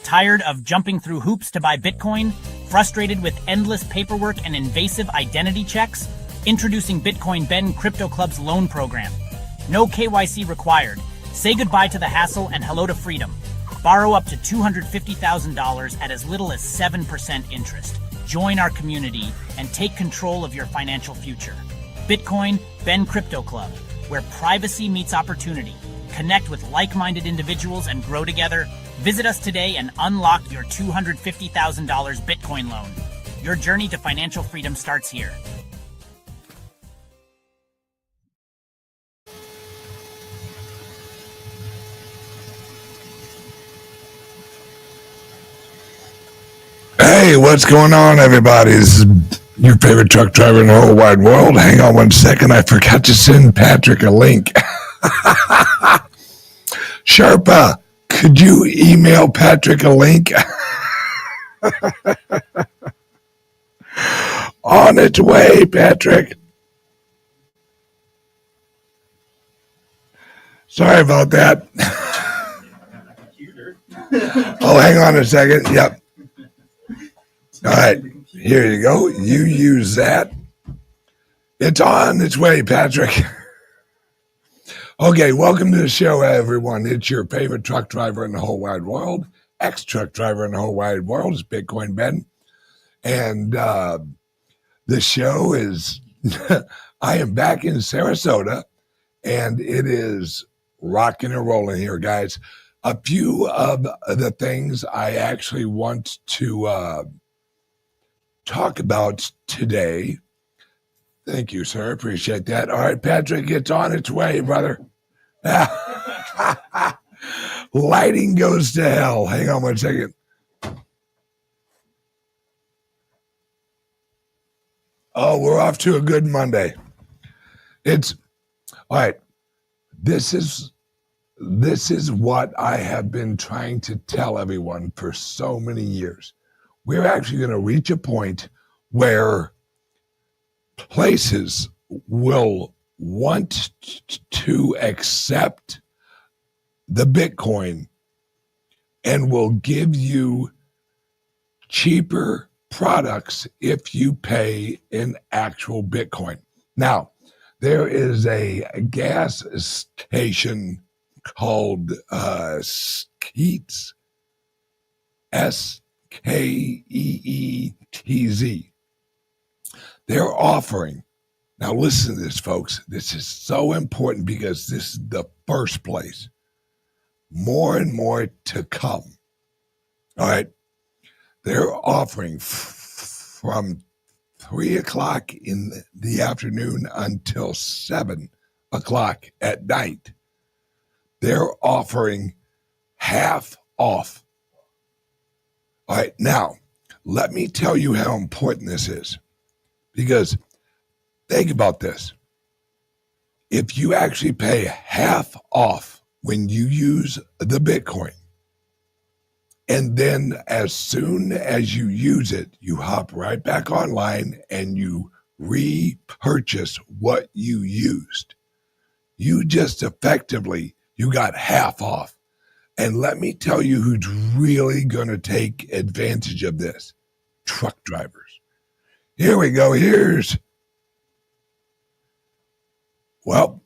Tired of jumping through hoops to buy Bitcoin? Frustrated with endless paperwork and invasive identity checks? Introducing Bitcoin Ben Crypto Club's loan program. No KYC required. Say goodbye to the hassle and hello to freedom. Borrow up to $250,000 at as little as 7% interest. Join our community and take control of your financial future. Bitcoin Ben Crypto Club, where privacy meets opportunity. Connect with like-minded individuals and grow together. Visit us today and unlock your $250,000 Bitcoin loan. Your journey to financial freedom starts here. Hey, what's going on, everybody? This is your favorite truck driver in the whole wide world. Hang on one second. I forgot to send Patrick a link. Sharpa, could you email Patrick a link? On its way, Patrick. Sorry about that. Oh, hang on a second. Yep. All right, here you go. You use that. It's on its way, Patrick. Okay, welcome to the show, everyone. It's your favorite truck driver in the whole wide world, ex-truck driver in the whole wide world. It's Bitcoin Ben. And the show is, I am back in Sarasota, and it is rocking and rolling here, guys. A few of the things I actually want to talk about today. Thank you, sir. Appreciate that. All right, Patrick, it's on its way, brother. Lighting goes to hell. Hang on one second. Oh, we're off to a good Monday. It's all right. This is what I have been trying to tell everyone for so many years. We're actually going to reach a point where places will want to accept the Bitcoin and will give you cheaper products if you pay in actual Bitcoin. Now, there is a gas station called Kaix, Keetz. They're offering, now listen to this, folks. This is so important because this is the first place. More and more to come. All right. They're offering from 3 o'clock in the afternoon until 7 o'clock at night. They're offering half off. All right, now, let me tell you how important this is. Because think about this. If you actually pay half off when you use the Bitcoin, and then as soon as you use it, you hop right back online and you repurchase what you used. You just effectively, you got half off. And let me tell you who's really going to take advantage of this. Truck drivers. Here we go. Well,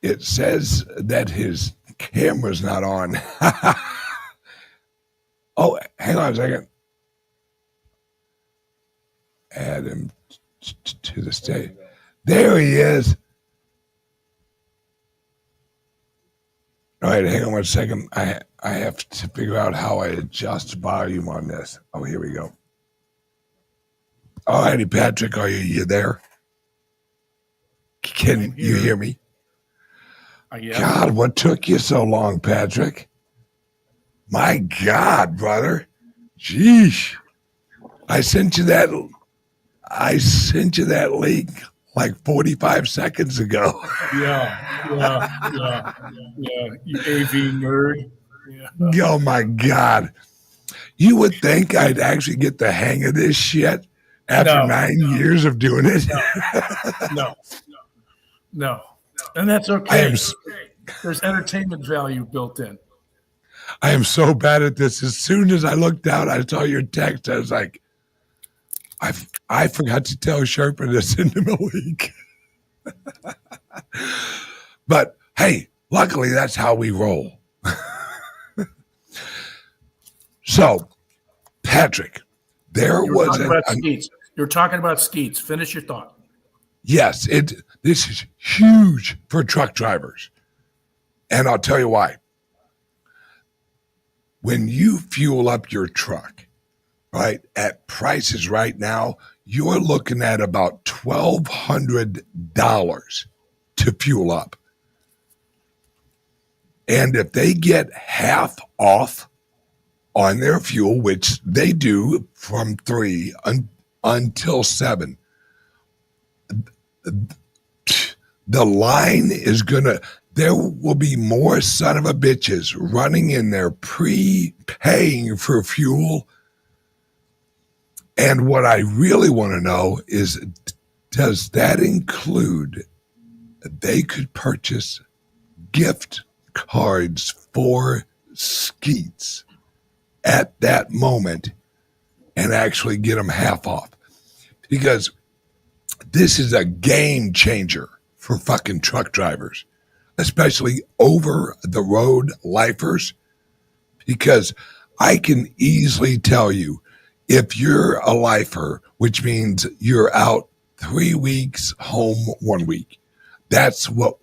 it says that his camera's not on. Oh, hang on a second. Add him to the stage. There he is. All right, hang on one second. I have to figure out how I adjust volume on this. Oh, here we go. All righty, Patrick, are you there? Can you hear me? God, what took you so long, Patrick? My God, brother. Jeez. I sent you that link like 45 seconds ago. Yeah. You AV nerd. Yeah. Oh my God. You would think I'd actually get the hang of this shit after 9 years of doing it. No. And that's okay. There's entertainment value built in. I am so bad at this. As soon as I looked down, I saw your text. I was like, I forgot to tell Sherpa to send him a link. But hey, luckily that's how we roll. So, Patrick, You're talking about Skeets. Finish your thought. Yes, this is huge for truck drivers. And I'll tell you why. When you fuel up your truck, right, at prices right now, you're looking at about $1,200 to fuel up. And if they get half off on their fuel, which they do from 3 until 7, the line is there will be more son of a bitches running in there prepaying for fuel. And what I really want to know is, does that include they could purchase gift cards for Skeets at that moment and actually get them half off? Because this is a game changer for fucking truck drivers, especially over the road lifers, because I can easily tell you, if you're a lifer, which means you're out 3 weeks, home 1 week, that's the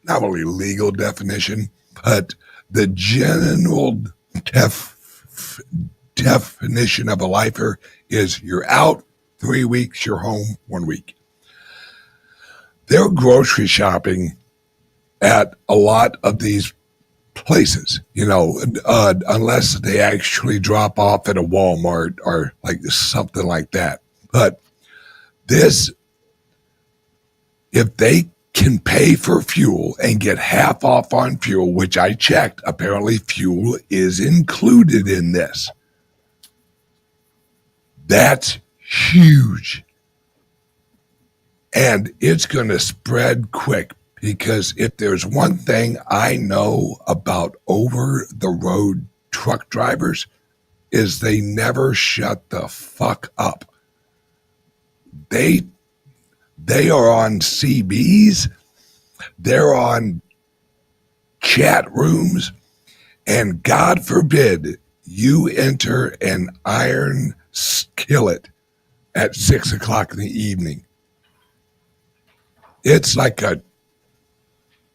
not only legal definition, but the general definition of a lifer is you're out 3 weeks, you're home 1 week. They're grocery shopping at a lot of these places, unless they actually drop off at a Walmart or like something like that. But if they can pay for fuel and get half off on fuel, which I checked, apparently fuel is included in this. That's huge. And it's going to spread quick, because if there's one thing I know about over-the-road truck drivers is they never shut the fuck up. They are on CBs, they're on chat rooms, and God forbid you enter an iron skillet at 6 o'clock in the evening. It's like a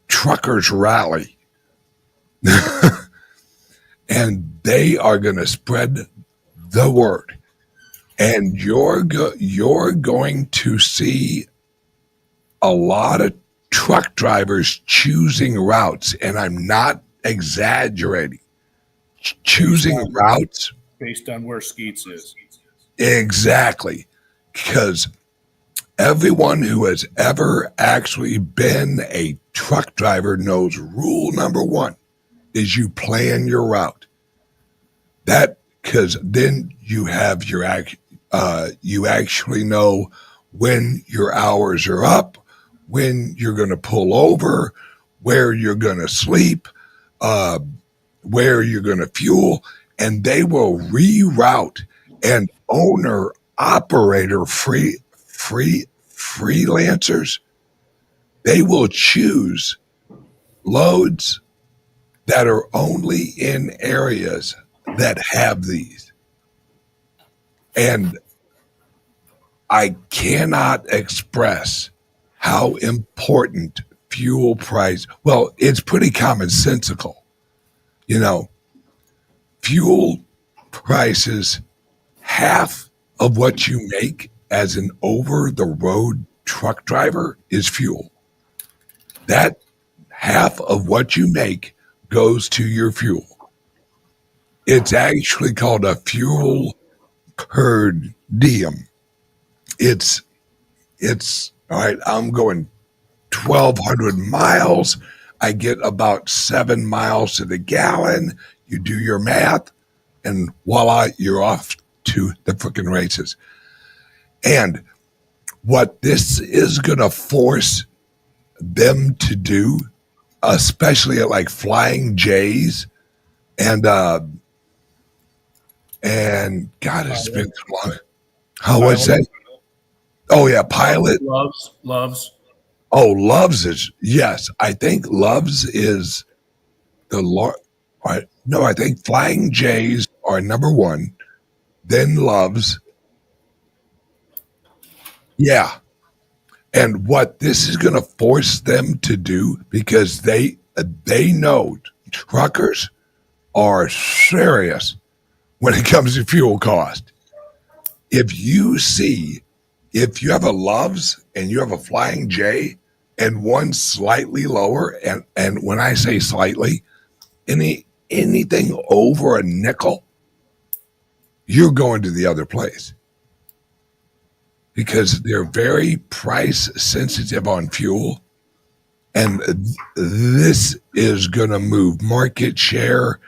truckers rally. And they are going to spread the word. And you're going to see a lot of truck drivers choosing routes, and I'm not exaggerating. Choosing routes based on where Skeets is. Exactly. Because everyone who has ever actually been a truck driver knows rule number 1 is you plan your route. Because then you have you actually know when your hours are up, when you're going to pull over, where you're going to sleep, where you're going to fuel, and they will reroute. And owner operator freelancers, they will choose loads that are only in areas that have these. And I cannot express how important fuel price, well, it's pretty commonsensical. Fuel prices, half of what you make as an over-the-road truck driver is fuel. That half of what you make goes to your fuel. It's actually called a fuel per diem. It's all right, I'm going 1,200 miles. I get about 7 miles to the gallon. You do your math, and voila, you're off to the freaking races. And what this is going to force them to do, especially at like Flying J's and God, it's been too long. How was that? Oh yeah, Pilot. Loves. Oh, Loves is, yes. I think Loves is no, I think Flying J's are number one, then Loves. Yeah. And what this is going to force them to do, because they know truckers are serious when it comes to fuel cost. If you have a Loves and you have a Flying J and one slightly lower, and when I say slightly, anything over a nickel, you're going to the other place, because they're very price sensitive on fuel. And this is going to move market share.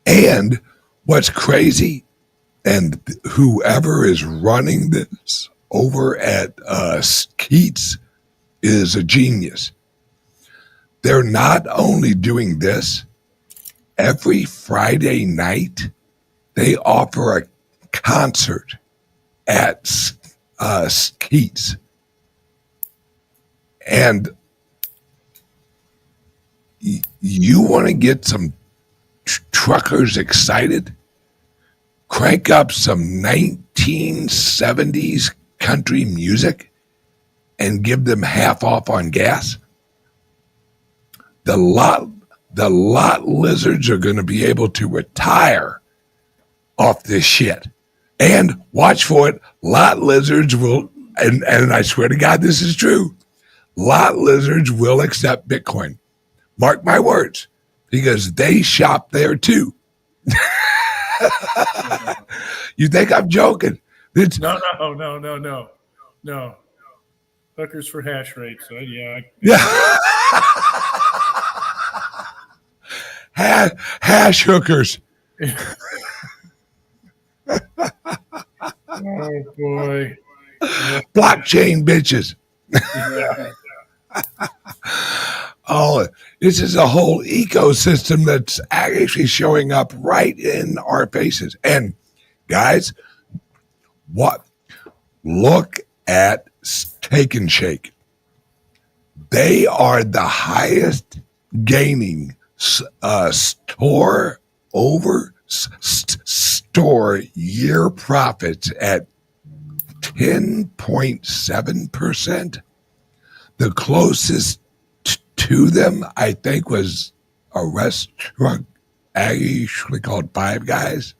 And what's crazy, and whoever is running this over at Keats is a genius. They're not only doing this, every Friday night, they offer a concert at Keats. And you want to get some truckers excited? Crank up some 1970s country music and give them half off on gas. The lot lizards are going to be able to retire off this shit. And watch for it, lot lizards will, and I swear to God this is true, lot lizards will accept Bitcoin. Mark my words, because they shop there too. You think I'm joking? No. Hookers for hash rate. So yeah. Hash hookers. Oh boy. Blockchain bitches. Yeah. Oh, this is a whole ecosystem that's actually showing up right in our faces. And guys, look at Take and Shake. They are the highest gaining store year profits at 10.7%. The closest to them, I think, was a restaurant actually called Five Guys.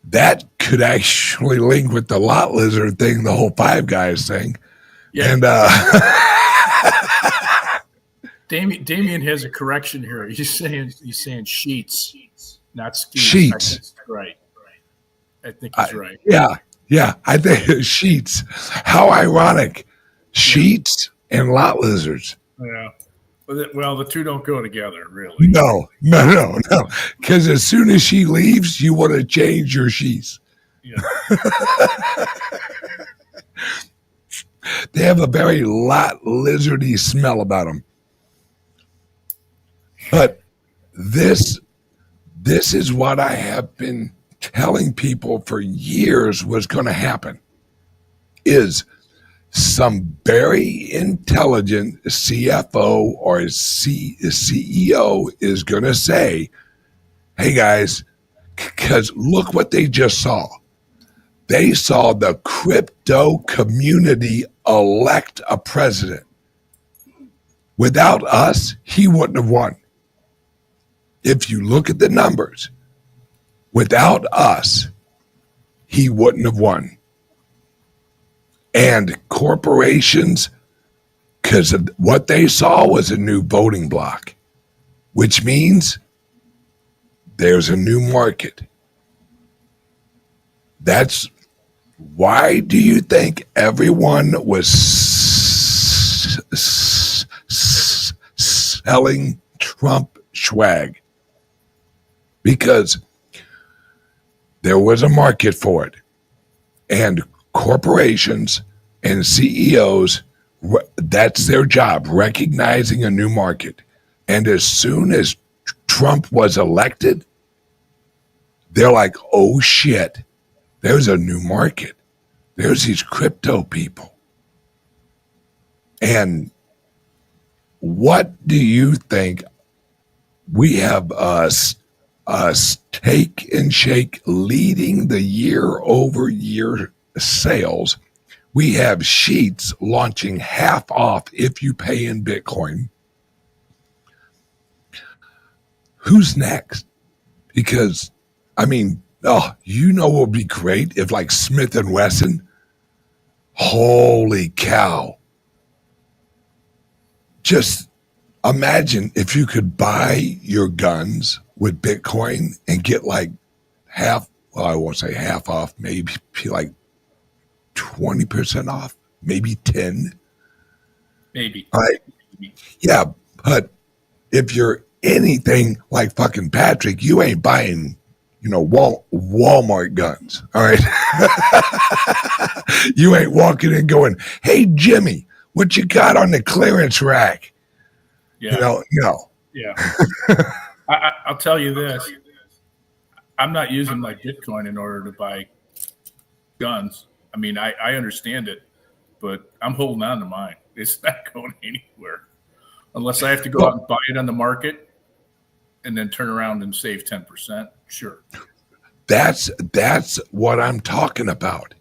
That could actually link with the lot lizard thing, the whole Five Guys thing. Yeah. And Damien has a correction here. He's saying sheets, not skeets. Sheets. Right. I think he's right. Yeah. I think sheets. How ironic. Sheets and lot lizards. Yeah. Well, the two don't go together, really. No. Because as soon as she leaves, you want to change your sheets. Yeah. They have a very lot lizardy smell about them. But this is what I have been telling people for years was going to happen, is some very intelligent CFO or CEO is going to say, hey guys, because look what they just saw. They saw the crypto community elect a president. Without us, he wouldn't have won. If you look at the numbers, without us, he wouldn't have won. And corporations, because what they saw was a new voting block, which means there's a new market. That's why do you think everyone was selling Trump swag? Because there was a market for it. And corporations and CEOs That's their job, recognizing a new market. And as soon as Trump was elected, they're like, oh shit, there's a new market. There's these crypto people. And what do you think? We have a Steak and Shake leading the year-over-year sales. We have Sheets launching half off if you pay in Bitcoin. Who's next? Because, I mean, what would be great if like Smith & Wesson, holy cow. Just imagine if you could buy your guns with Bitcoin and get like half, well, I won't say half off, maybe like 20% off, maybe 10. Maybe. Right? Yeah, but if you're anything like fucking Patrick, you ain't buying, Walmart guns. All right. You ain't walking in going, hey, Jimmy, what you got on the clearance rack? Yeah. No. Yeah. I'll tell you this. I'm not using my Bitcoin in order to buy guns. I mean, I understand it, but I'm holding on to mine. It's not going anywhere unless I have to go out and buy it on the market and then turn around and save 10%. Sure. That's what I'm talking about,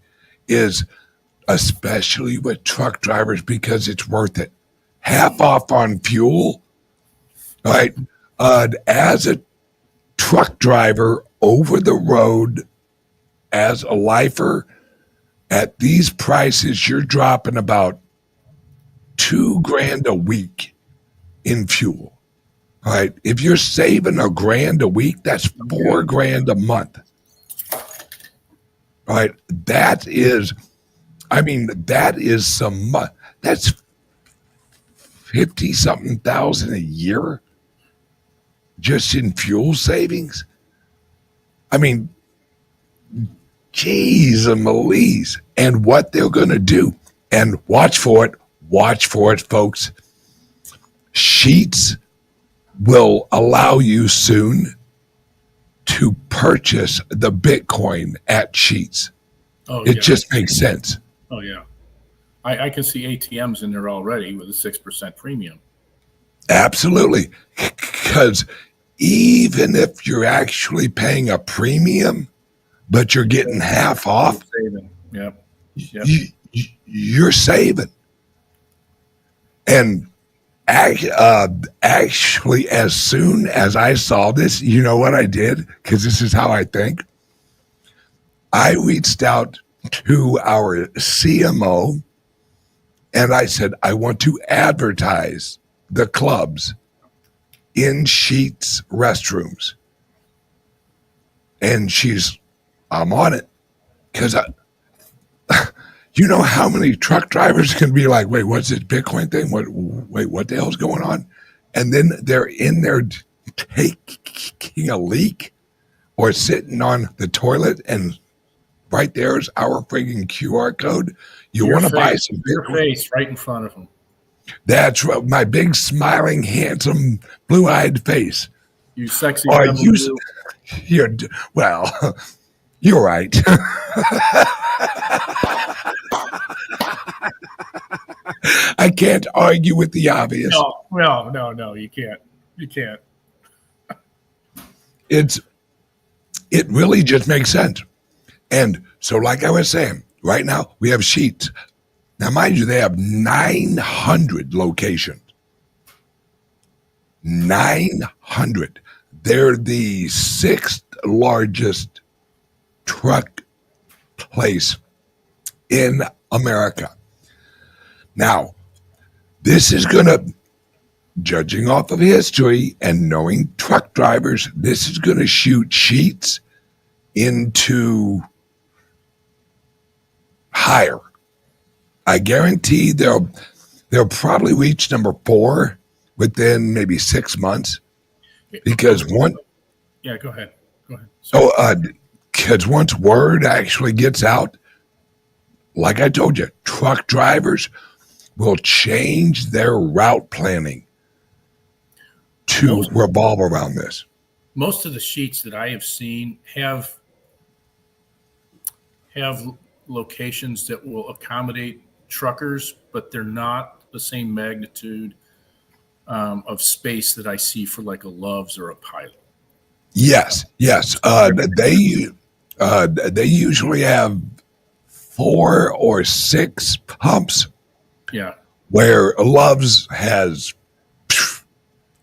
is especially with truck drivers, because it's worth it. Half off on fuel, right? As a truck driver over the road, as a lifer, at these prices, you're dropping about $2,000 a week in fuel. All right. If you're saving $1,000 a week, that's $4,000 a month. All right. That is that's 50-something thousand a year just in fuel savings. I mean, geez, Melise. And what they're going to do, and watch for it, folks. Sheets will allow you soon to purchase the Bitcoin at Sheets. It just makes sense. Oh, yeah. I can see ATMs in there already with a 6% premium. Absolutely. Because even if you're actually paying a premium, but you're getting half off, Yep. You're saving. And actually, as soon as I saw this, you know what I did? Because this is how I think. I reached out to our CMO and I said, I want to advertise the clubs in Sheets restrooms. And I'm on it. Because you know how many truck drivers can be like, wait, what's this Bitcoin thing? What the hell's going on? And then they're in there taking a leak or sitting on the toilet, and right there's our friggin' QR code. You want to buy some Bitcoin? Your face right in front of them. That's right, my big, smiling, handsome, blue-eyed face. You sexy. Well, you're right. I can't argue with the obvious. No, you can't. You can't. It really just makes sense. And so, like I was saying, right now we have Sheets. Now, mind you, they have 900 locations. 900. They're the 6th largest truck place in America. Now, this is going to, judging off of history and knowing truck drivers, this is going to shoot Sheets into higher. I guarantee they'll probably reach number 4 within maybe 6 months. Because Yeah, go ahead. So, because once word actually gets out, like I told you, truck drivers, will change their route planning to revolve around this. Most of the sheets that I have seen have locations that will accommodate truckers, but they're not the same magnitude of space that I see for like a Love's or a Pilot. Yes. They usually have 4 or 6 pumps. Yeah. Where Love's has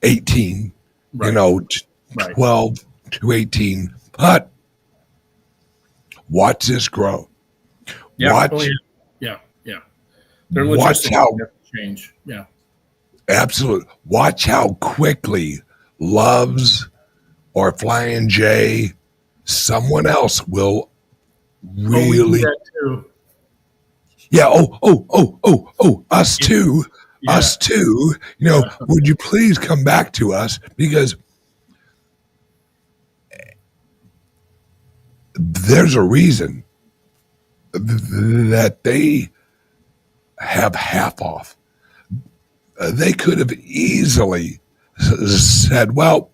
18, Right. 12 to 18. But watch this grow. Yeah. Yeah. Their logistics have to change. Yeah. Absolutely. Watch how quickly Love's or Flying J, someone else will really. We do that too. Yeah. Us too. Yeah. Us too. Would you please come back to us? Because there's a reason that they have half off. They could have easily said, well,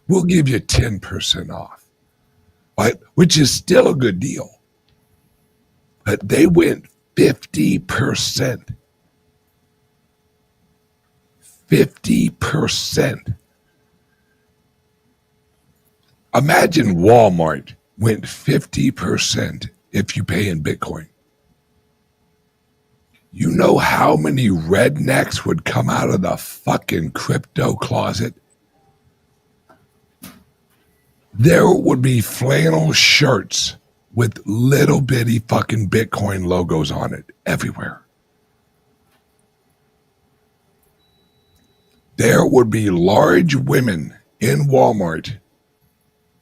we'll give you 10% off, right? Which is still a good deal. But they went 50%. 50%. Imagine Walmart went 50% if you pay in Bitcoin. You know how many rednecks would come out of the fucking crypto closet? There would be flannel shirts with little bitty fucking Bitcoin logos on it everywhere. There would be large women in Walmart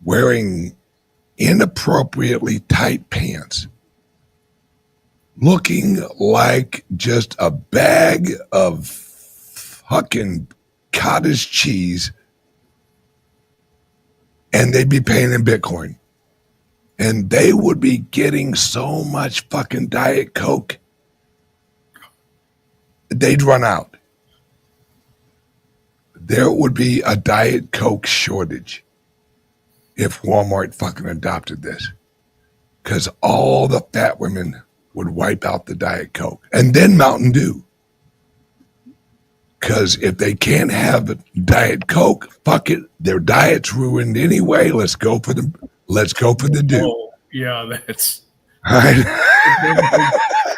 wearing inappropriately tight pants, looking like just a bag of fucking cottage cheese, and they'd be paying in Bitcoin. And they would be getting so much fucking Diet Coke, they'd run out. There would be a Diet Coke shortage if Walmart fucking adopted this. Because all the fat women would wipe out the Diet Coke. And then Mountain Dew. Because if they can't have Diet Coke, fuck it. Their diet's ruined anyway. Let's go for the Dew. Oh, yeah, that's right.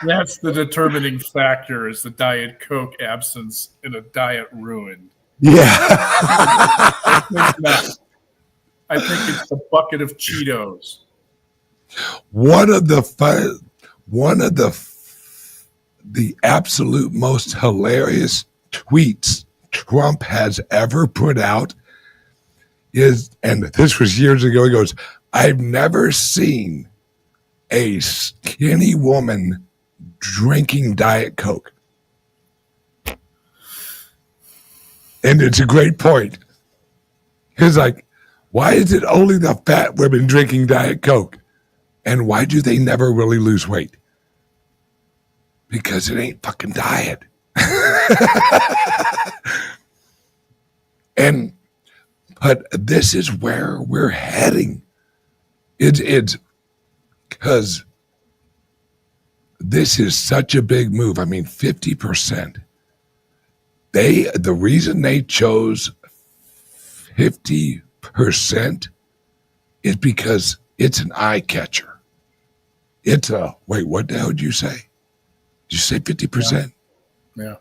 That's the determining factor, is the Diet Coke absence in a diet ruined. Yeah. I think it's a bucket of Cheetos. One of the absolute most hilarious tweets Trump has ever put out is, and this was years ago, he goes, I've never seen a skinny woman drinking Diet Coke. And it's a great point. He's like, why is it only the fat women drinking Diet Coke? And why do they never really lose weight? Because it ain't fucking diet. But this is where we're heading. It's because this is such a big move. I mean, 50%. The reason they chose 50% is because it's an eye catcher. It's a, wait, what the hell did you say? Did you say 50%? Yeah.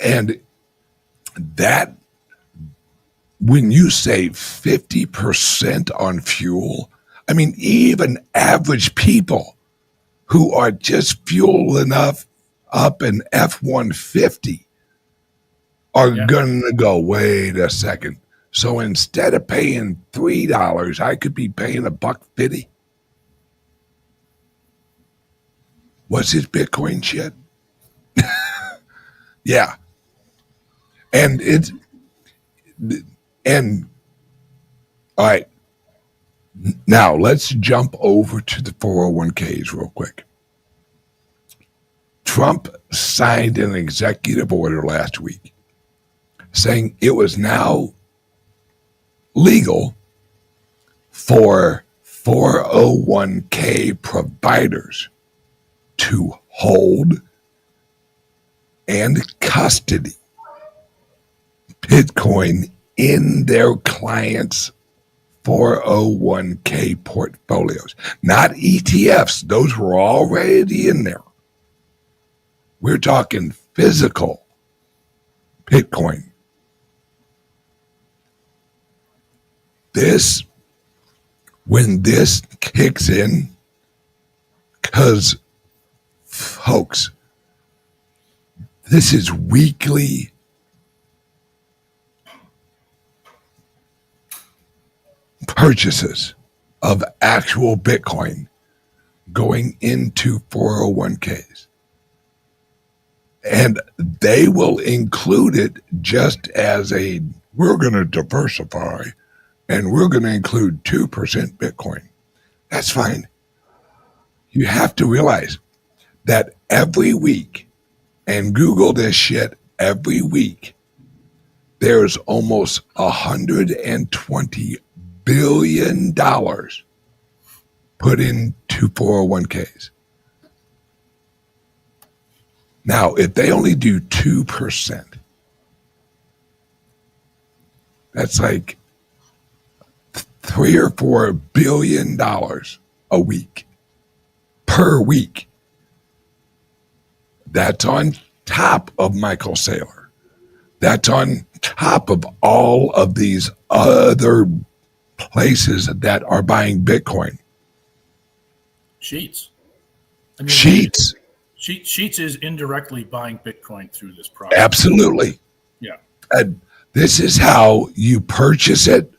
And that, when you save 50% on fuel, I mean, even average people who are just fuel enough up an F-150 are going to go, wait a second. So instead of paying $3, I could be paying $1.50. What's this Bitcoin shit? Yeah. And all right. Now let's jump over to the 401Ks real quick. Trump signed an executive order last week saying it was now legal for 401k providers to hold and custody Bitcoin in their clients' 401k portfolios. Not ETFs. Those were already in there. We're talking physical Bitcoin. When this kicks in, because, folks, this is weekly purchases of actual Bitcoin going into 401ks. And they will include it just as we're going to diversify and we're going to include 2% Bitcoin. That's fine. You have to realize that every week, and Google this shit every week, there's almost $120 billion put into 401ks. Now, if they only do 2%, that's like $3 or $4 billion a week, per week. That's on top of Michael Saylor. That's on top of all of these other places that are buying Bitcoin. Sheets. Sheets. Sheets is indirectly buying Bitcoin through this process. Absolutely. Yeah. And this is how you purchase it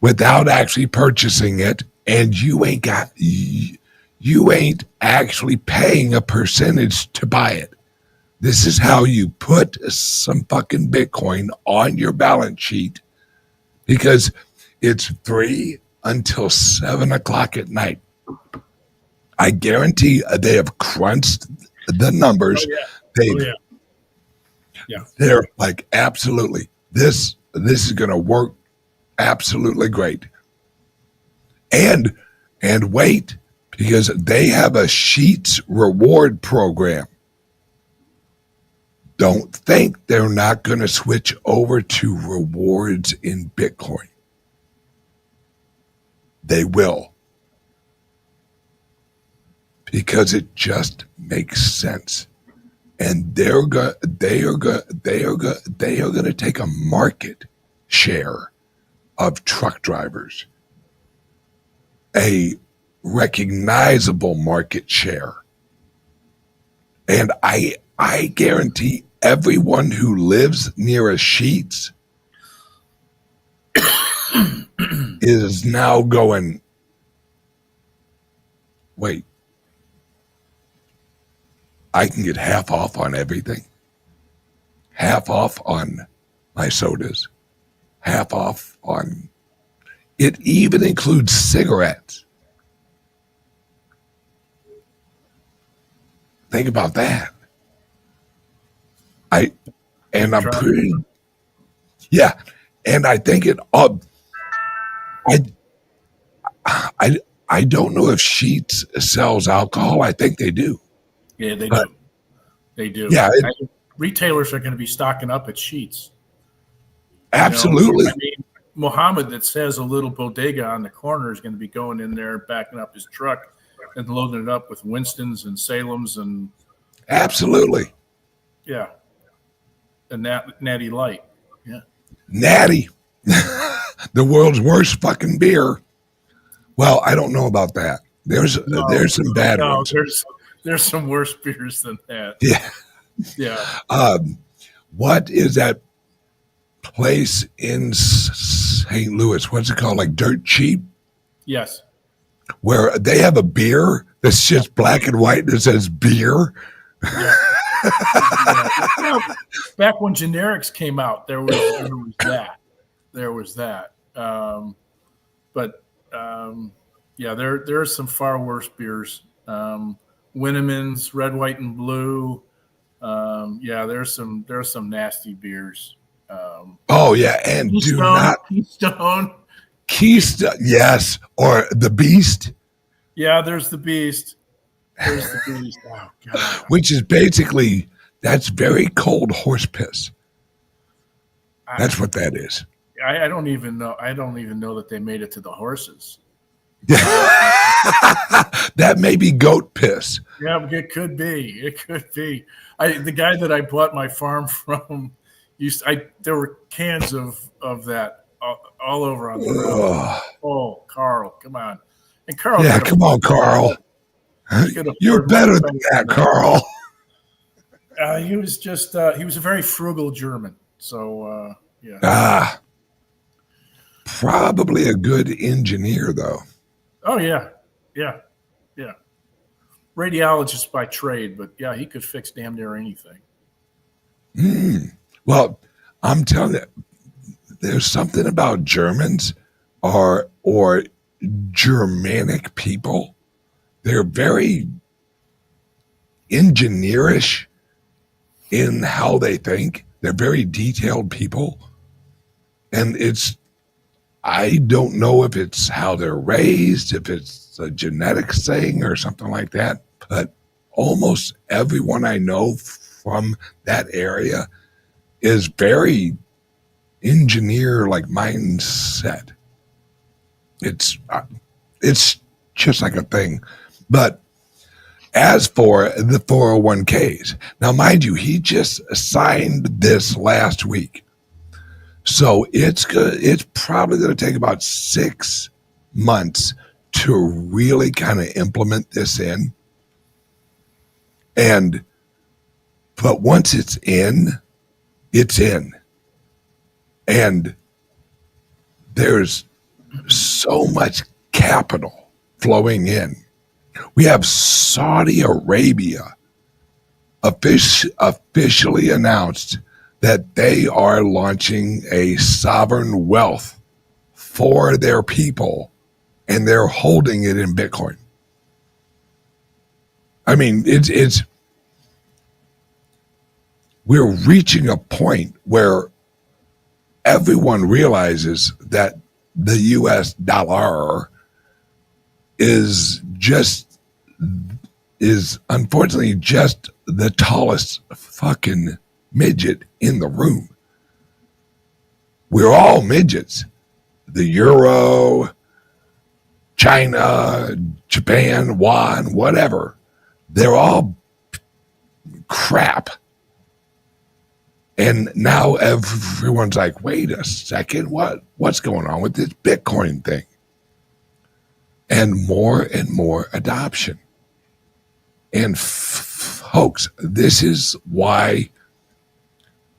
without actually purchasing it, and you ain't actually paying a percentage to buy it. This is how you put some fucking Bitcoin on your balance sheet, because it's free until 7 o'clock at night. I guarantee they have crunched the numbers. They're like, absolutely, this is going to work absolutely great. And wait, because they have a Sheets reward program. Don't think they're not going to switch over to rewards in Bitcoin. They will. Because it just makes sense. And they are going to take a market share of truck drivers. A recognizable market share. And I guarantee everyone who lives near a Sheets is now going, wait, I can get half off on everything. Half off on my sodas. Half off on, it even includes cigarettes. Think about that. And I'm pretty, yeah. And I think it, I don't know if Sheets sells alcohol. I think they do. Yeah, they do. They do. Yeah. Retailers are going to be stocking up at Sheets. Absolutely. I mean, Mohammed that says a little bodega on the corner is going to be going in there, backing up his truck and loading it up with Winston's and Salem's and. Absolutely. Yeah. And Natty Light. Yeah. Natty. The world's worst fucking beer. Well, I don't know about that. There's some bad ones. There's some worse beers than that. Yeah. Yeah. What is that place in St. Louis? What's it called? Like Dirt Cheap? Yes. Where they have a beer that's just black and white that says beer. Yeah. Back when generics came out, there was that. There was that. There are some far worse beers. Winneman's, Red, White, and Blue, Yeah, there's some nasty beers. Oh yeah, and do not Keystone, yes, or the Beast. Yeah, there's the Beast. There's the Beast. Oh God. Which is basically, that's very cold horse piss. That's what that is. I don't even know. I don't even know that they made it to the horses. That may be goat piss. Yeah, it could be. It could be. The guy that I bought my farm from there were cans of that all over on the road. Oh, Carl, come on. And Carl. Yeah, come on, Carl. You're better than that, Carl. He was just he was a very frugal German. So yeah. Probably a good engineer though. Oh yeah. Radiologist by trade, but yeah, he could fix damn near anything. Well, I'm telling you, there's something about Germans or Germanic people. They're very engineerish in how they think. They're very detailed people. And I don't know if it's how they're raised, if it's a genetics thing or something like that, but almost everyone I know from that area is very engineer-like mindset. It's just like a thing. But as for the 401K's, now mind you, he just signed this last week. So it's probably going to take about 6 months to really kind of implement this in. But once it's in, it's in. And there's so much capital flowing in. We have Saudi Arabia officially announced that they are launching a sovereign wealth for their people, and they're holding it in Bitcoin. I mean, we're reaching a point where everyone realizes that the US dollar is unfortunately just the tallest fucking midget in the room. We're all midgets. The euro, China, Japan, yuan, whatever. They're all crap. And now everyone's like, wait a second, what's going on with this Bitcoin thing? And more adoption. And folks, this is why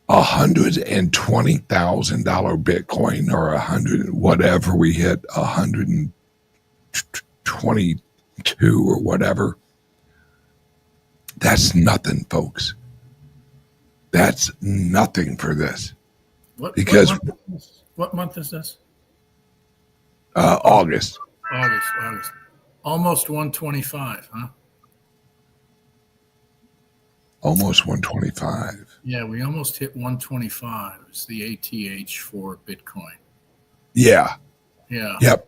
$120,000 Bitcoin or 100 whatever we hit, 122 or whatever. That's nothing, folks. That's nothing for this. What month is this? August. August. Almost 125, huh? Almost 125. Yeah, we almost hit 125. It's the ATH for Bitcoin. Yeah. Yeah. Yep.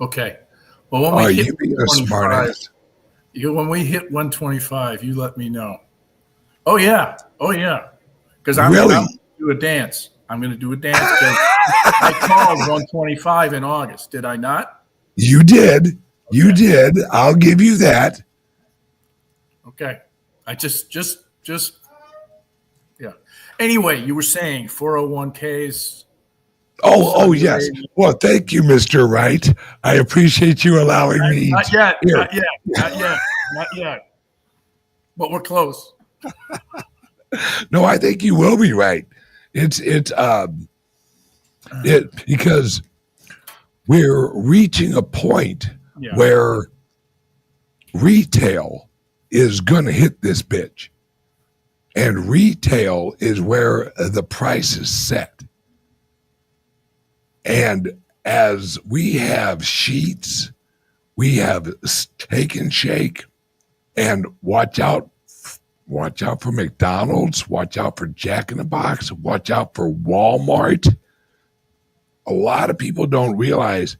Okay. Well, when we hit you being a smart ass. when we hit 125, you let me know. Oh yeah. Because I'm really? going to do a dance. I'm going to do a dance. I called 125 in August. Did I not? You did. Okay. You did. I'll give you that. Okay. I just yeah. Anyway, you were saying 401Ks. Oh yes. Well, thank you, Mr. Wright. I appreciate you allowing me. Not yet. But we're close. No, I think you will be right. It's because we're reaching a point where retail is going to hit this bitch. And retail is where the price is set. And as we have sheets, we have Steak and Shake, and watch out Watch out for McDonald's. Watch out for Jack in the Box. Watch out for Walmart. A lot of people don't realize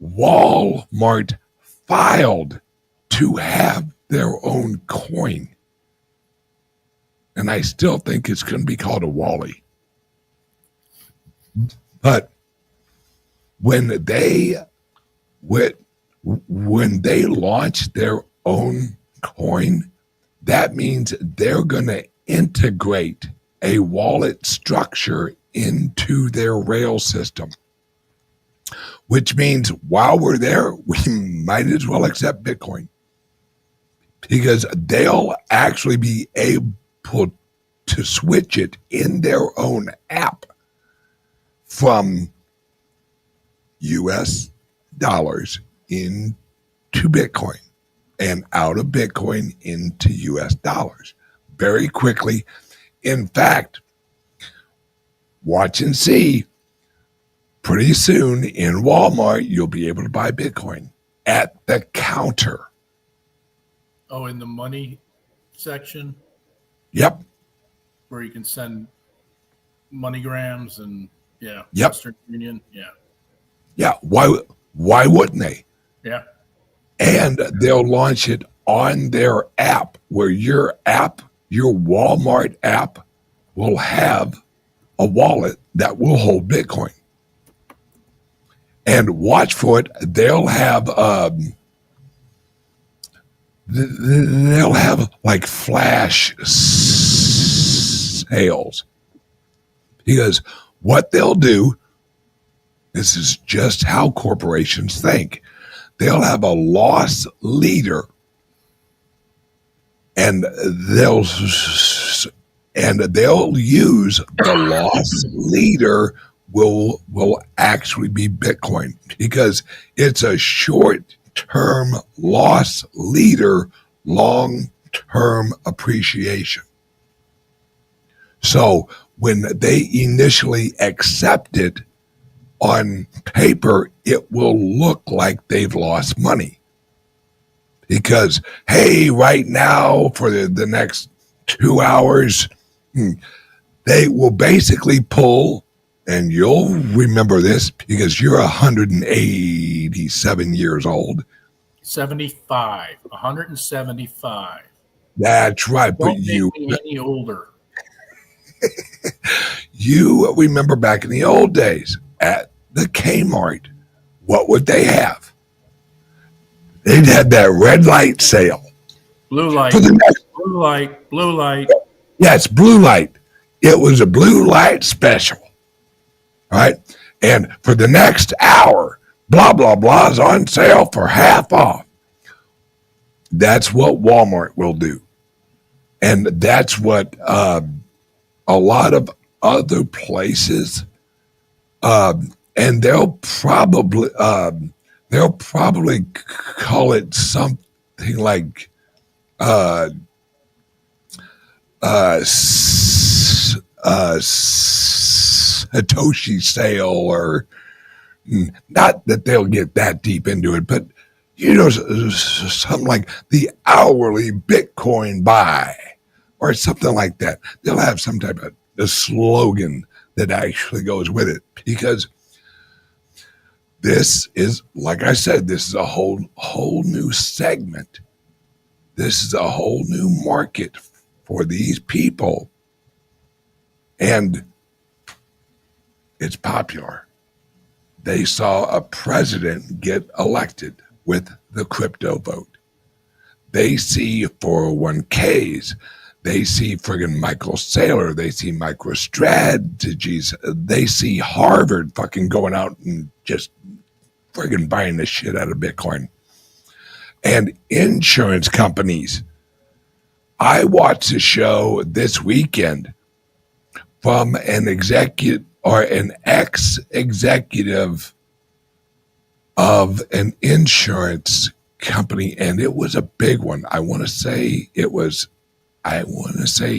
Walmart filed to have their own coin. And I still think it's going to be called a Wally. But when they launch their own coin, that means they're going to integrate a wallet structure into their rail system, which means while we're there, we might as well accept Bitcoin because they'll actually be able to switch it in their own app from US dollars into Bitcoin and out of Bitcoin into US dollars very quickly. In fact, watch and see, pretty soon in Walmart, you'll be able to buy Bitcoin at the counter. Oh, in the money section? Yep. Where you can send MoneyGrams and, Yep. Western Union. Yeah. Yeah. Why wouldn't they? Yeah. And they'll launch it on their app where your Walmart app will have a wallet that will hold Bitcoin. And watch for it. They'll have like flash sales. Because what they'll do, this is just how corporations think. They'll have a loss leader, and they'll use the loss leader will actually be Bitcoin because it's a short-term loss leader, long-term appreciation. So when they initially accept it, on paper, it will look like they've lost money. Because, hey, right now, for the next 2 hours, they will basically pull, and you'll remember this because you're 187 years old. 75, 175. That's right. Don't But you make me any older. You remember back in the old days at the Kmart, what would they have? They'd have that red light sale. Blue light, For the next, blue light, blue light. yes, blue light. It was a blue light special. All right. And for the next hour, blah, blah, blah is on sale for half off. That's what Walmart will do. And that's what a lot of other places, and they'll probably call it something like Satoshi sale, or not that they'll get that deep into it, but something like the hourly Bitcoin buy or something like that. They'll have some type of a slogan that actually goes with it, because this is, like I said, this is a whole new segment. This is a whole new market for these people, and it's popular. They saw a president get elected with the crypto vote. They see 401K's. They see friggin' Michael Saylor. They see MicroStrategies. They see Harvard fucking going out and just friggin' buying the shit out of Bitcoin. And insurance companies. I watched a show this weekend from an executive or an ex-executive of an insurance company, and it was a big one. I want to say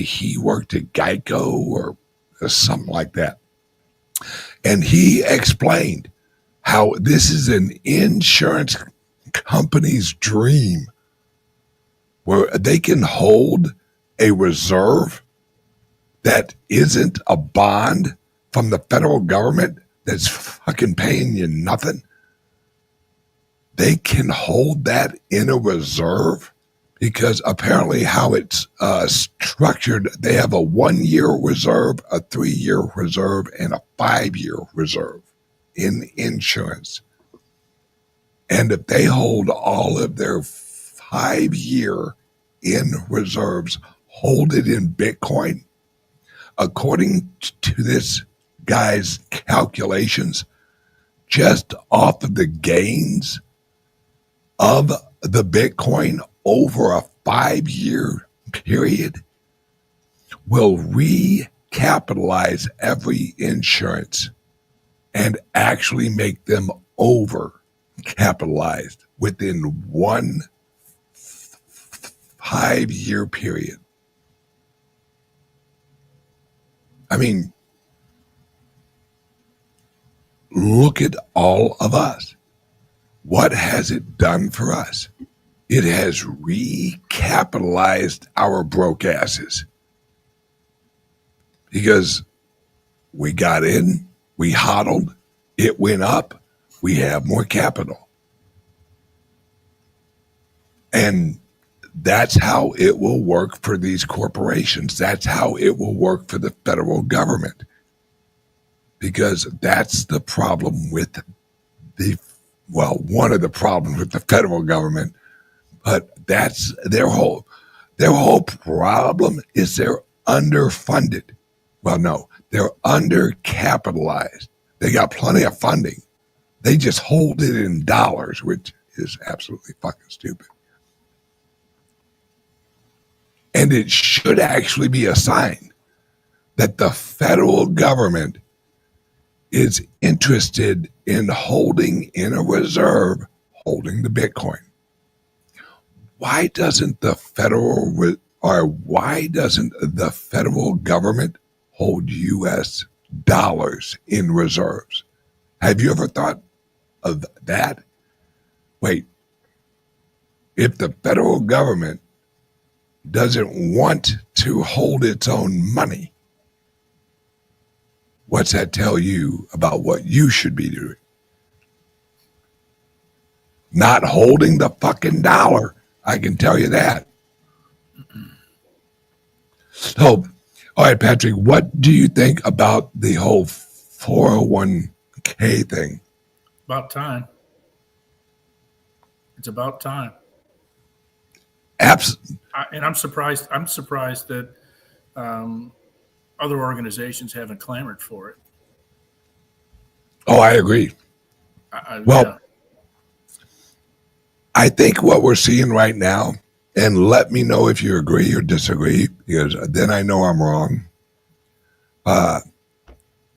he worked at Geico or something like that. And he explained how this is an insurance company's dream, where they can hold a reserve that isn't a bond from the federal government that's fucking paying you nothing, they can hold that in a reserve because apparently how it's structured, they have a 1-year reserve, a 3-year reserve, and a 5-year reserve in insurance. And if they hold all of their 5-year in reserves, hold it in Bitcoin, according to this guy's calculations, just off of the gains of the Bitcoin over a 5-year period, will recapitalize every insurance and actually make them over capitalized within 1 5-year period. I mean, look at all of us. What has it done for us? It has recapitalized our broke asses. Because we got in, we hodled, it went up, we have more capital. And that's how it will work for these corporations. That's how it will work for the federal government. Because that's the problem with one of the problems with the federal government, but that's their whole problem is they're underfunded. Well, no, they're undercapitalized. They got plenty of funding. They just hold it in dollars, which is absolutely fucking stupid. And it should actually be a sign that the federal government is interested in holding in a reserve, holding the Bitcoin. Why doesn't the federal government hold U.S. dollars in reserves? Have you ever thought of that? Wait, if the federal government doesn't want to hold its own money, what's that tell you about what you should be doing? Not holding the fucking dollar. I can tell you that. So, all right, Patrick, what do you think about the whole 401K thing? About time. It's about time. And I'm surprised that other organizations haven't clamored for it. Oh, I agree. Yeah. I think what we're seeing right now, and let me know if you agree or disagree, because then I know I'm wrong.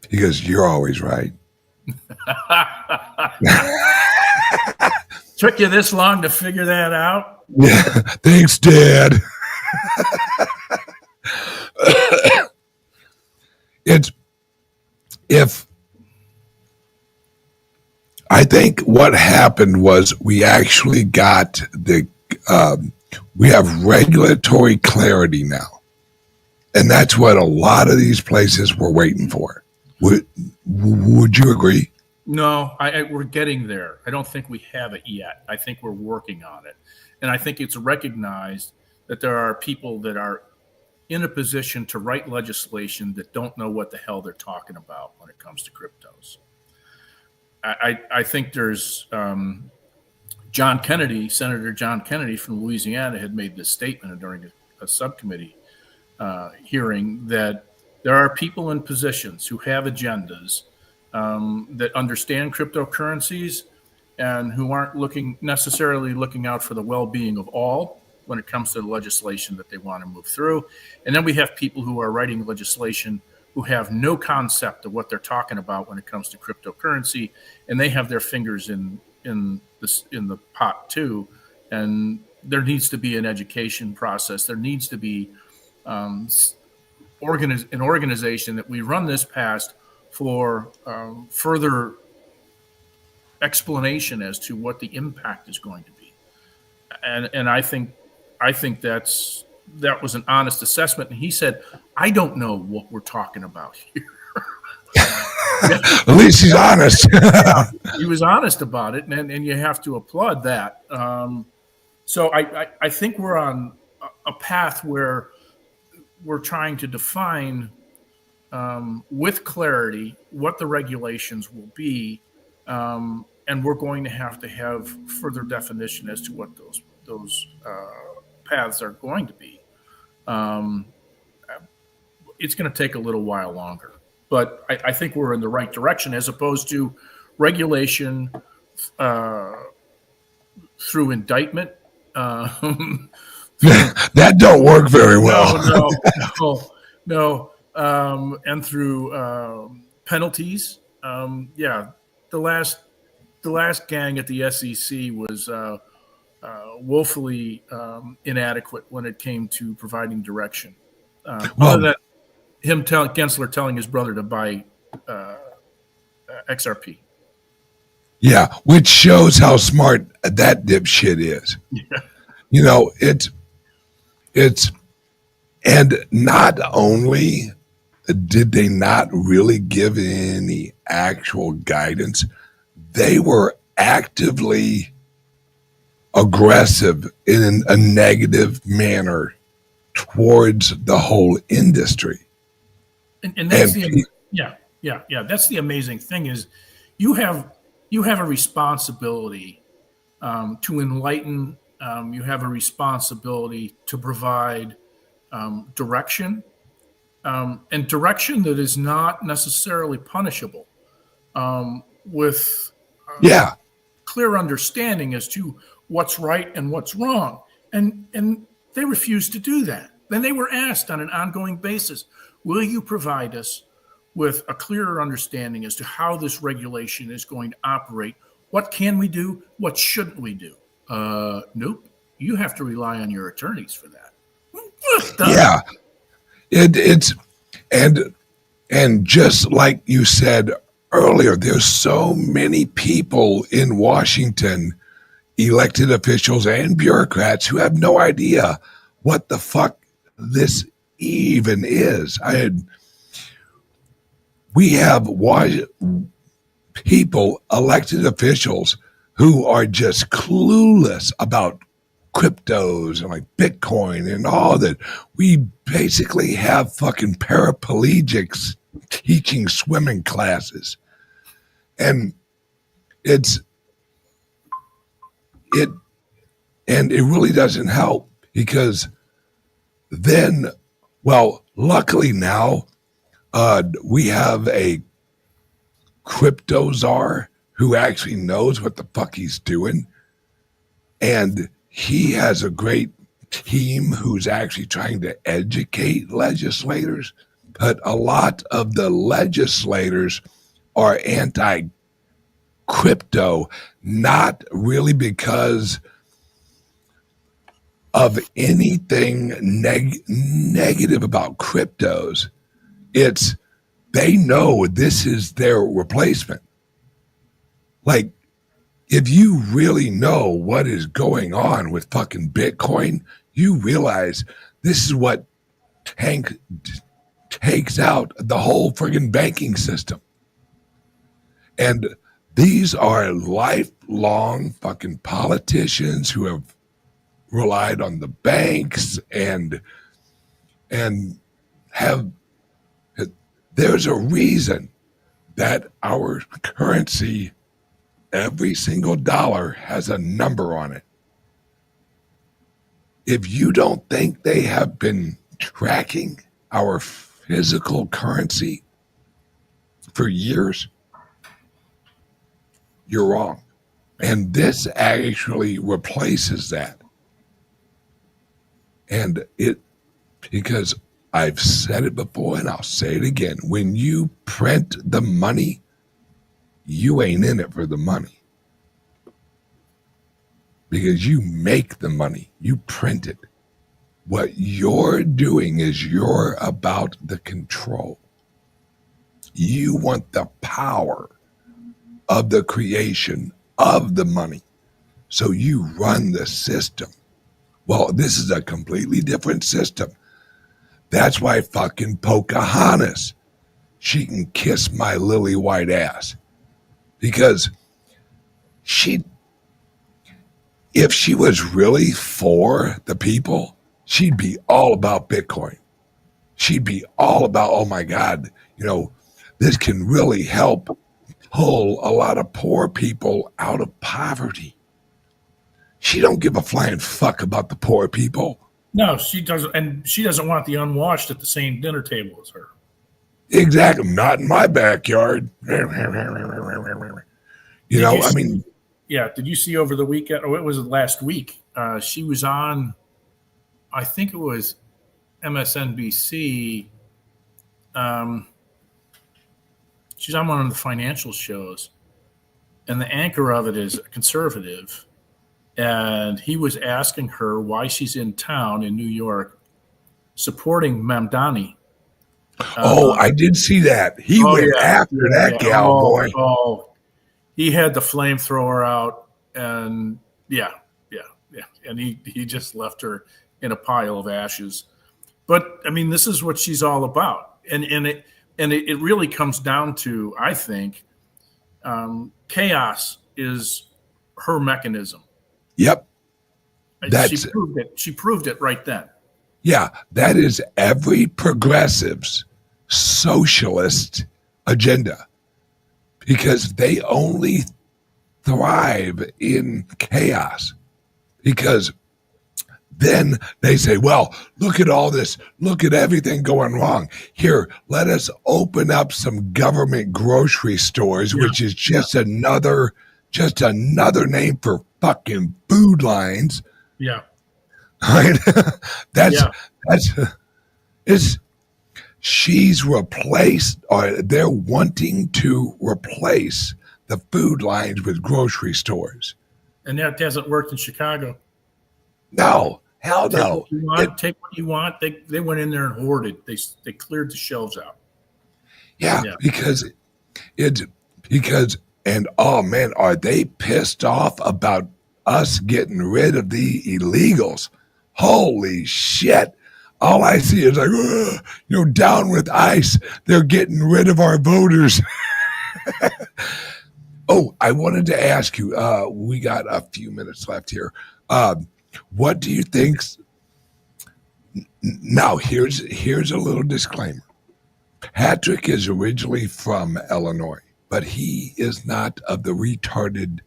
Because you're always right. Took you this long to figure that out? Yeah, thanks, Dad. I think what happened was we actually got we have regulatory clarity now. And that's what a lot of these places were waiting for. Would you agree? No, we're getting there. I don't think we have it yet. I think we're working on it. And I think it's recognized that there are people that are in a position to write legislation that don't know what the hell they're talking about when it comes to cryptos. I think there's John Kennedy, Senator John Kennedy from Louisiana had made this statement during a subcommittee hearing that there are people in positions who have agendas that understand cryptocurrencies and who aren't necessarily looking out for the well-being of all when it comes to the legislation that they want to move through. And then we have people who are writing legislation who have no concept of what they're talking about when it comes to cryptocurrency, and they have their fingers in the pot too. And there needs to be an education process. There needs to be an organization that we run this past for further explanation as to what the impact is going to be. And I think that's that was an honest assessment. And he said, I don't know what we're talking about here. At least he's honest. Yeah, he was honest about it, and you have to applaud that. So I think we're on a path where we're trying to define with clarity what the regulations will be, and we're going to have further definition as to what those paths are going to be. It's going to take a little while longer, but I think we're in the right direction, as opposed to regulation through indictment. That don't work very well. No. And through penalties. The last gang at the SEC was woefully inadequate when it came to providing direction. Other than him Gensler telling his brother to buy XRP. Yeah, which shows how smart that dipshit is. Yeah. You know, it's and not only did they not really give any actual guidance, they were actively aggressive in a negative manner towards the whole industry. And that's that's the amazing thing is you have a responsibility to enlighten. You have a responsibility to provide direction, and direction that is not necessarily punishable, with clear understanding as to what's right and what's wrong. And they refused to do that. Then they were asked on an ongoing basis, will you provide us with a clearer understanding as to how this regulation is going to operate? What can we do? What shouldn't we do? Nope. You have to rely on your attorneys for that. Yeah. It's and just like you said earlier, there's so many people in Washington, elected officials and bureaucrats, who have no idea what the fuck this even is. We have people, elected officials, who are just clueless about cryptos and like Bitcoin and all that. We basically have fucking paraplegics teaching swimming classes. And it really doesn't help, because then, well, luckily now we have a crypto czar who actually knows what the fuck he's doing. And he has a great team who's actually trying to educate legislators. But a lot of the legislators are anti-crypto, not really because of anything negative about cryptos. It's they know this is their replacement. Like, if you really know what is going on with fucking Bitcoin, you realize this is what takes out the whole friggin' banking system. And these are lifelong fucking politicians who have relied on the banks and have, there's a reason that our currency, every single dollar, has a number on it. If you don't think they have been tracking our physical currency for years, you're wrong. And this actually replaces that. And because I've said it before and I'll say it again, when you print the money, you ain't in it for the money. Because you make the money, you print it. What you're doing is you're about the control. You want the power of the creation of the money. So you run the system. Well, this is a completely different system. That's why fucking Pocahontas, she can kiss my lily white ass. Because if she was really for the people, she'd be all about Bitcoin. She'd be all about, oh my God, this can really help pull a lot of poor people out of poverty. She don't give a flying fuck about the poor people. No, she doesn't, and she doesn't want the unwashed at the same dinner table as her. Exactly, not in my backyard. Yeah. Did you see over the weekend? Or it was last week. She was on, I think it was MSNBC. She's on one of the financial shows, and the anchor of it is a conservative. And he was asking her why she's in town in New York supporting Mamdani. I did see that. He went after that gal, boy. He had the flamethrower out, and and he just left her in a pile of ashes. But I mean, this is what she's all about, and it really comes down to, I think, chaos is her mechanism. Yep. She proved it right then. Yeah, that is every progressive's socialist agenda, because they only thrive in chaos. Because then they say, well, look at all this. Look at everything going wrong. Here, let us open up some government grocery stores, which is just another name for fucking food lines. Yeah. Right? She's replaced, or they're wanting to replace the food lines with grocery stores. And that hasn't worked in Chicago. No, hell no. Take what you want. They went in there and hoarded. They cleared the shelves out. Yeah. because and oh man, are they pissed off about us getting rid of the illegals? Holy shit. All I see is like, down with ICE. They're getting rid of our voters. Oh, I wanted to ask you, we got a few minutes left here. What do you think? Now, here's a little disclaimer. Patrick is originally from Illinois, but he is not of the retarded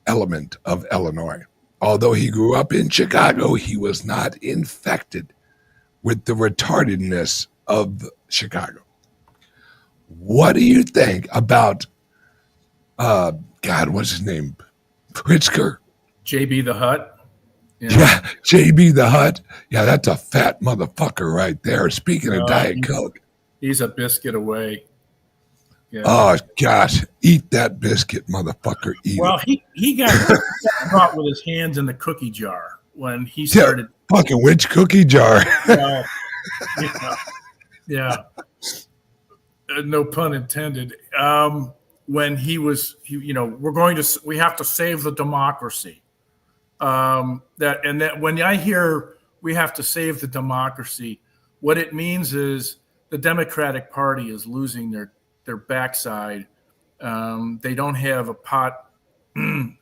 element of Illinois. Although he grew up in Chicago, he was not infected with the retardedness of Chicago. What do you think about, what's his name? Pritzker? JB the Hutt. Yeah, JB the Hutt. Yeah, that's a fat motherfucker right there. Speaking of Diet Coke. He's a biscuit away. Yeah. Oh, gosh. Eat that biscuit, motherfucker. Eat it. He got caught with his hands in the cookie jar when he started. Yeah, fucking which cookie jar? Yeah. No pun intended. When we have to save the democracy. That when I hear we have to save the democracy, what it means is the Democratic Party is losing their backside. They don't have a pot to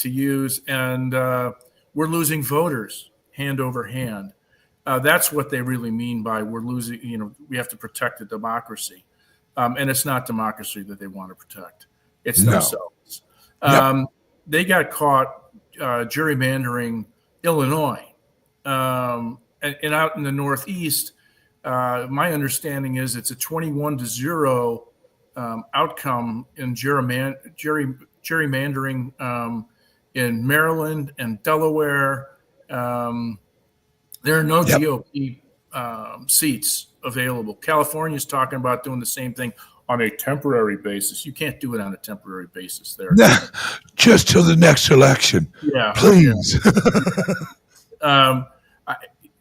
use, and we're losing voters hand over hand. That's what they really mean by we're losing. We have to protect the democracy, and it's not democracy that they want to protect. It's themselves. Yep. They got caught gerrymandering Illinois, and out in the Northeast. My understanding is it's a 21-0 outcome in gerrymandering in Maryland and Delaware. There are no GOP seats available. California's talking about doing the same thing on a temporary basis. You can't do it on a temporary basis there. Just till the next election. Yeah. Please. Yeah.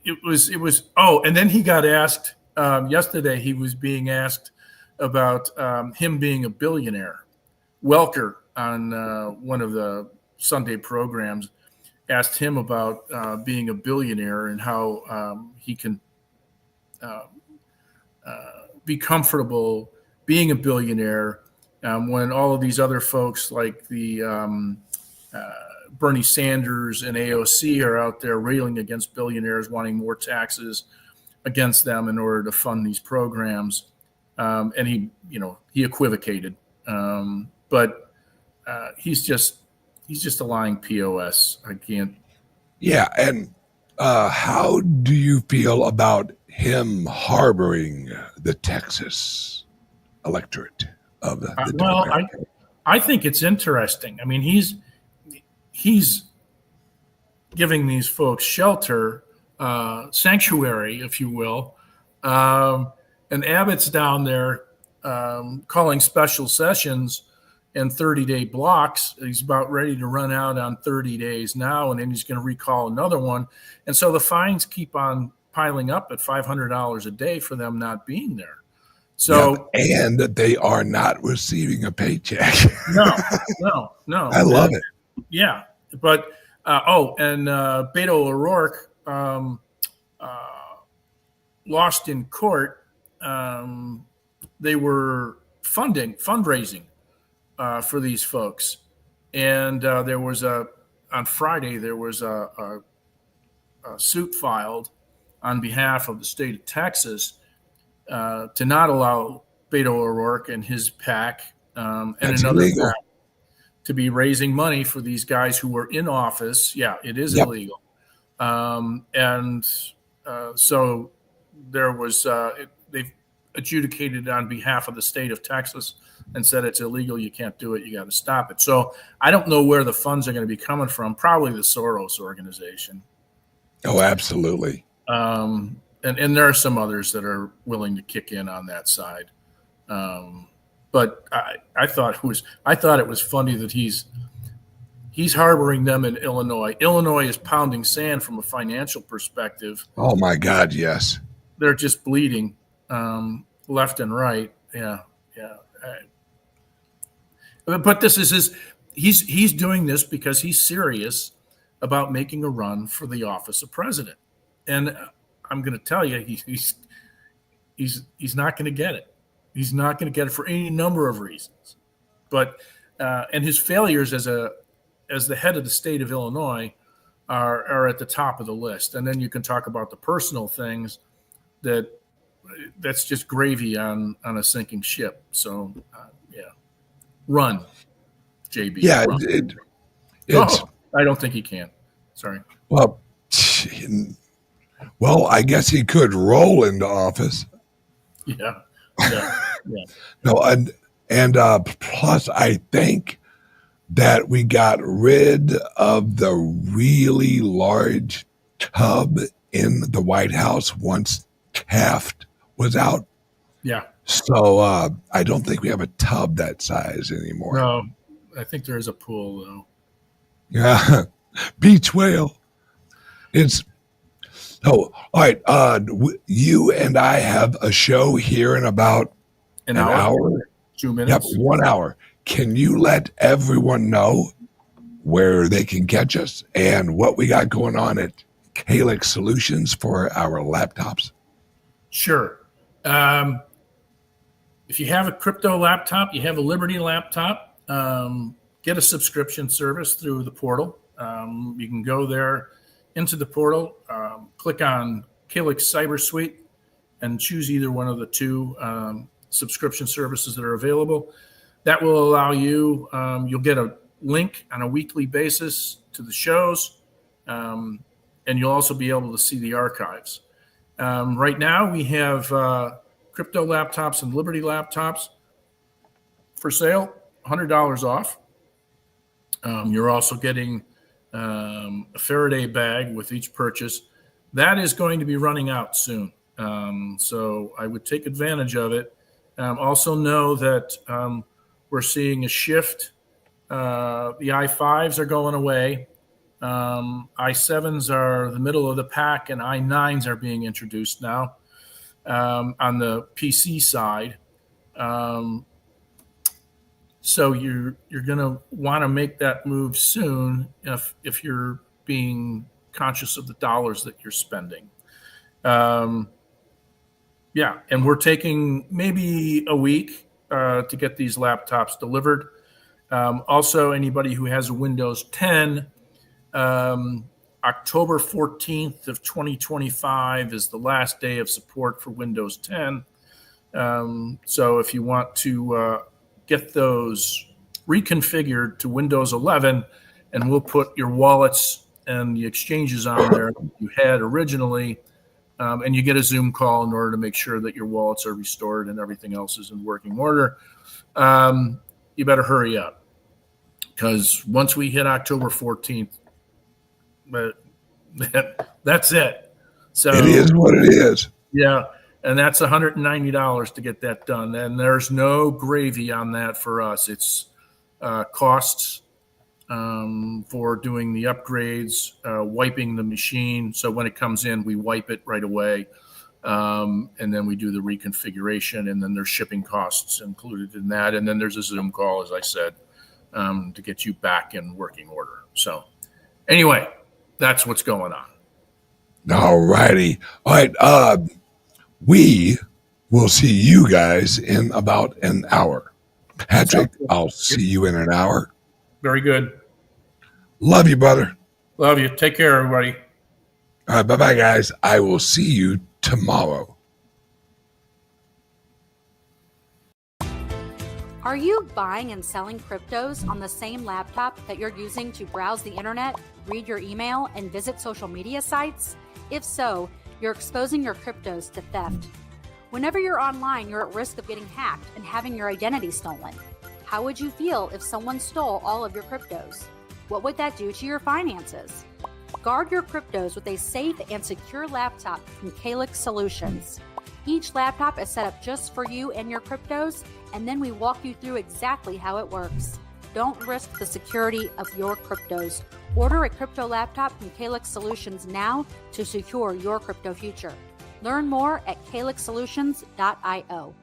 It was. Oh, and then he got asked yesterday. He was being asked about him being a billionaire. Welker on one of the Sunday programs, asked him about being a billionaire and how he can be comfortable being a billionaire when all of these other folks like the Bernie Sanders and AOC are out there railing against billionaires, wanting more taxes against them in order to fund these programs. And he equivocated. But he's just a lying POS. I can't. Yeah. And how do you feel about him harboring the Texas electorate of the well, Democratic? I think it's interesting. I mean, he's giving these folks shelter, sanctuary, if you will. And Abbott's down there calling special sessions in 30-day blocks. He's about ready to run out on 30 days now, and then he's going to recall another one. And so the fines keep on piling up at $500 a day for them not being there. So and they are not receiving a paycheck. No. I love it. Yeah, but and Beto O'Rourke lost in court. They were fundraising for these folks, and there was on Friday there was a suit filed on behalf of the state of Texas to not allow Beto O'Rourke and his PAC and That's another illegal. PAC to be raising money for these guys who were in office. Yeah, it is illegal. So there was they've adjudicated on behalf of the state of Texas and said it's illegal. You can't do it. You got to stop it. So I don't know where the funds are going to be coming from. Probably the Soros organization. Oh, absolutely. And there are some others that are willing to kick in on that side. But I thought it was funny that he's harboring them in Illinois. Illinois is pounding sand from a financial perspective. Oh my God, yes. They're just bleeding left and right. Yeah. But this is he's doing this because he's serious about making a run for the office of president. And I'm going to tell you, he's not going to get it. He's not going to get it for any number of reasons. But and his failures as the head of the state of Illinois are at the top of the list. And then you can talk about the personal things that's just gravy on a sinking ship. So run, JB. Yeah, run. I don't think he can. Sorry. Well, I guess he could roll into office. Yeah. No, and plus, I think that we got rid of the really large tub in the White House once Taft was out. Yeah. So I don't think we have a tub that size anymore. No, I think there is a pool though. Yeah, beach whale. All right. You and I have a show here in about an hour. 2 minutes. Yep, 1 hour. Can you let everyone know where they can catch us and what we got going on at CALIX Solutions for our laptops? Sure. If you have a crypto laptop, you have a Liberty laptop, get a subscription service through the portal. You can go there into the portal, click on CALIX Cyber Suite, and choose either one of the two subscription services that are available. That will allow you, you'll get a link on a weekly basis to the shows, and you'll also be able to see the archives. Right now, we have crypto laptops and Liberty laptops for sale, $100 off. You're also getting a Faraday bag with each purchase. That is going to be running out soon. So I would take advantage of it. Also know that we're seeing a shift. The i5s are going away. i7s are the middle of the pack, and i9s are being introduced now on the PC side. So you're going to want to make that move soon if you're being conscious of the dollars that you're spending. Yeah, and we're taking maybe a week to get these laptops delivered. Also, anybody who has a Windows 10, October 14th of 2025 is the last day of support for Windows 10. So if you want to get those reconfigured to Windows 11, and we'll put your wallets and the exchanges on there you had originally, and you get a Zoom call in order to make sure that your wallets are restored and everything else is in working order. You better hurry up, because once we hit October 14th, that's it. So it is what it is. Yeah, and that's $190 to get that done. And there's no gravy on that for us. It's costs for doing the upgrades, wiping the machine. So when it comes in, we wipe it right away. And then we do the reconfiguration, and then there's shipping costs included in that. And then there's a Zoom call, as I said, to get you back in working order. So anyway, that's what's going on. All righty. All right. We will see you guys in about an hour. Patrick, I'll see you in an hour. Very good. Love you, brother. Love you. Take care, everybody. All right. Bye-bye, guys. I will see you tomorrow. Are you buying and selling cryptos on the same laptop that you're using to browse the internet, read your email, and visit social media sites? If so, you're exposing your cryptos to theft. Whenever you're online, you're at risk of getting hacked and having your identity stolen. How would you feel if someone stole all of your cryptos? What would that do to your finances? Guard your cryptos with a safe and secure laptop from CALIX Solutions. Each laptop is set up just for you and your cryptos, and then we walk you through exactly how it works. Don't risk the security of your cryptos. Order a crypto laptop from CALIX Solutions now to secure your crypto future. Learn more at calixsolutions.io.